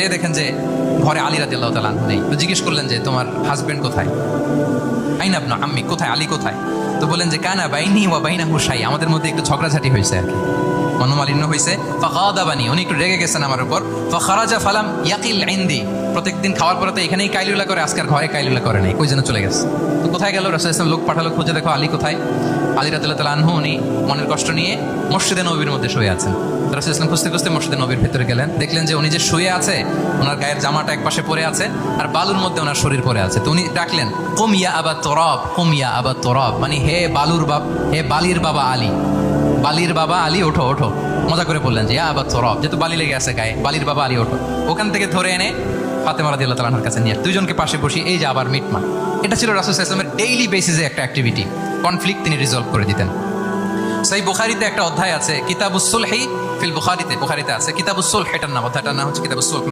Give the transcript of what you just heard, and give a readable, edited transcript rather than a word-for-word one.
যে দেখেন যে ঘরে আলী রাদিয়াল্লাহু তাআলা আনহু নেই। তো জিজ্ঞেস করলেন যে তোমার হাজবেন্ড কোথায়, আইনা ইবনু আম্মি, কোথায় আলী কোথায়? তো বলেন যে কানা বাইনি ওয়া বাইনাহু শাই, আমাদের মধ্যে একটু ঝগড়াঝাটি হয়েছে আর কি, মনোমালিন্য হয়েছে। ফাগাদাবানি, উনি একটু রেগে গেছেন আমার উপর। ফাখারাজা ফালাম ইয়াকিল ইনদি, প্রত্যেকদিন খাওয়ার পরে তো এখানেই কাইলুলা করে, আজকের ঘরে কাইলুলা করে নাই, কই যেন চলে গেছে। তো কোথায় গেল? রাসূল সাল্লাল্লাহু আলাইহি ওয়াসাল্লাম লোক পাঠালো, খুঁজে দেখো আলী কোথায়। আলী রাদিয়াল্লাহু তাআলা আনহু উনি মনের কষ্ট নিয়ে মসজিদে নববীর মধ্যে শুয়ে আছেন। রাসূল সাল্লাল্লাহু আলাইহি ওয়াসাল্লাম খুঁজতে খুঁজতে মসজিদে নববীর ভেতরে গেলেন, দেখলেন যে উনি যে শুয়ে আছে, ওনার গায়ের জামাটা এক পাশে পড়ে আছে আর বালুর মধ্যে ওনার শরীর পড়ে আছে। তো উনি ডাকলেন কুম ইয়া আবা তুরাব, কুম ইয়া আবা তুরাব, মানে হে বালুর বাপ, হে বালির বাবা আলী, বালির বাবা আলী ওঠো ওঠো। মজা করে বললেন যে ইয়া আবা তুরাব, যেহেতু বালি লেগে আছে গায়ে, বালির বাবা আলী ওঠো। ওখান থেকে ধরে এনে ফাতেমা রাদিয়াল্লাহু তাআলার কাছে নিয়ে দুইজনকে পাশে বসি, এই যে আবার মিটমা। এটা ছিল রাসূল সাল্লাল্লাহু আলাইহি ওয়াসাল্লামের ডেইলি বেসিসে একটা অ্যাক্টিভিটি। কনফ্লিক্ট তিনি রিজলভ করে দিতেন। সহিহ বুখারীতে একটা অধ্যায় আছে কিতাবুস সুলহি ফিল বুখারীতে আছে কিতাবুস সুলহ, এটার নাম, অধ্যায়টার নাম হচ্ছে কিতাবুস সুলহ।